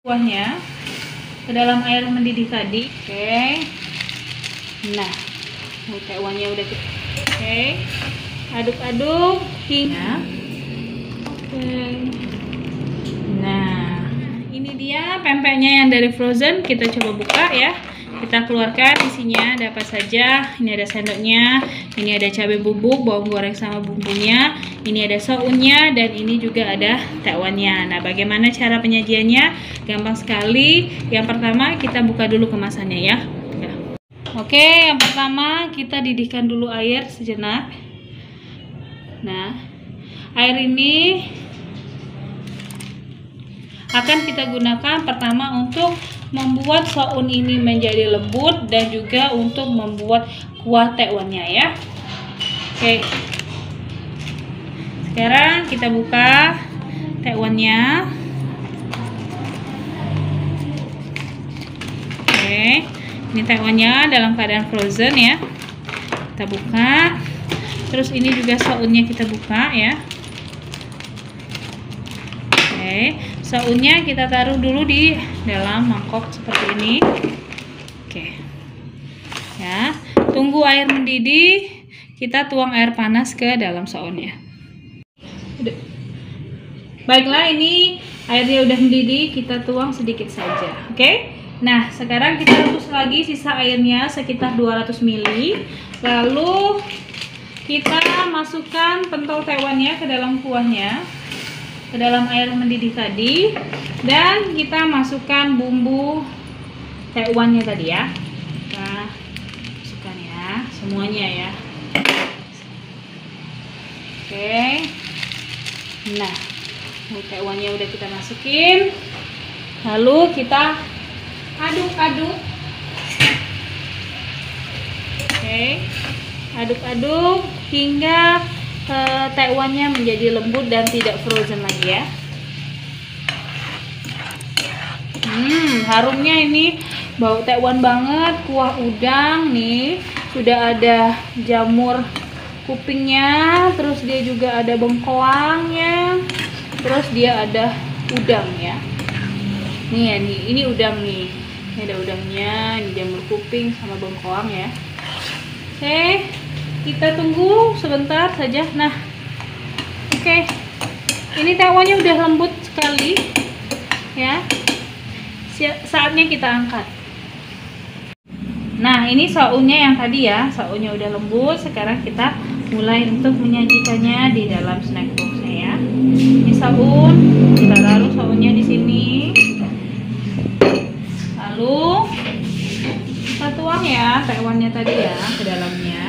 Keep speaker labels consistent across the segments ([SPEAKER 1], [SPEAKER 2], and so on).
[SPEAKER 1] kuahnya ke dalam air mendidih tadi. Oke. Nah, tewannya udah kita. Oke. Aduk-aduk hingga. Oke. Nah, ini dia pempeknya yang dari frozen. Kita coba buka ya. Kita keluarkan isinya ada apa saja. Ini ada sendoknya, ini ada cabai bubuk, bawang goreng sama bumbunya, ini ada sounnya, dan ini juga ada tekwannya. Nah, bagaimana cara penyajiannya? Gampang sekali. Yang pertama kita buka dulu kemasannya ya. Oke, yang pertama kita didihkan dulu air sejenak. Nah, air ini akan kita gunakan pertama untuk membuat soun ini menjadi lembut dan juga untuk membuat kuah tekwannya ya. Oke. Sekarang kita buka tekwannya. Oke. Ini tekwannya dalam keadaan frozen ya. Kita buka. Terus ini juga sounnya kita buka ya. Oke, sounnya kita taruh dulu di dalam mangkok seperti ini. Oke. Ya, tunggu air mendidih, kita tuang air panas ke dalam sounnya. Baiklah, ini airnya udah mendidih, kita tuang sedikit saja. Oke. Nah, sekarang kita rebus lagi sisa airnya sekitar 200 ml. Lalu kita masukkan pentol tekwannya ke dalam kuahnya, ke dalam air mendidih tadi, dan kita masukkan bumbu tekwannya tadi ya. Kita masukkan ya semuanya ya. Oke. Nah, tekwannya udah kita masukin, lalu kita aduk-aduk. Oke, aduk-aduk hingga tekwannya menjadi lembut dan tidak frozen lagi ya. Harumnya ini bau tekwan banget. Kuah udang nih, sudah ada jamur kupingnya, terus dia juga ada bengkoangnya, terus dia ada udang ya. Nih ya, nih ini udang nih. Ini ada udangnya, ini jamur kuping sama bengkoang ya. Oke. Kita tunggu sebentar saja. Nah, oke. Ini tekwannya udah lembut sekali ya. Saatnya kita angkat. Nah, ini sounnya yang tadi ya. Sounnya udah lembut. Sekarang kita mulai untuk menyajikannya di dalam snack boxnya ya. Ini soun, kita taruh sounnya di sini. Lalu kita tuang ya tekwannya tadi ya ke dalamnya.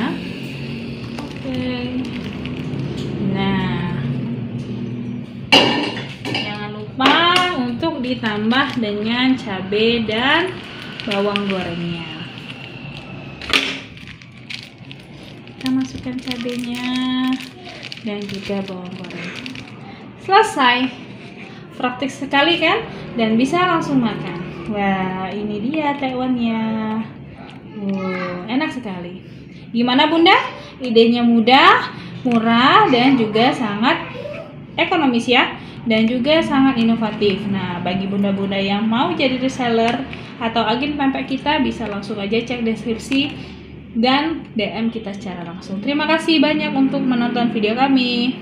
[SPEAKER 1] Nah, jangan lupa untuk ditambah dengan cabai dan bawang gorengnya. Kita masukkan cabainya dan juga bawang goreng. Selesai. Praktik sekali kan? Dan bisa langsung makan. Wah, ini dia tekwannya. Enak sekali. Gimana Bunda? Idenya mudah, murah, dan juga sangat ekonomis ya, dan juga sangat inovatif. Nah, bagi bunda-bunda yang mau jadi reseller atau agen pempek kita, bisa langsung aja cek deskripsi dan DM kita secara langsung. Terima kasih banyak untuk menonton video kami.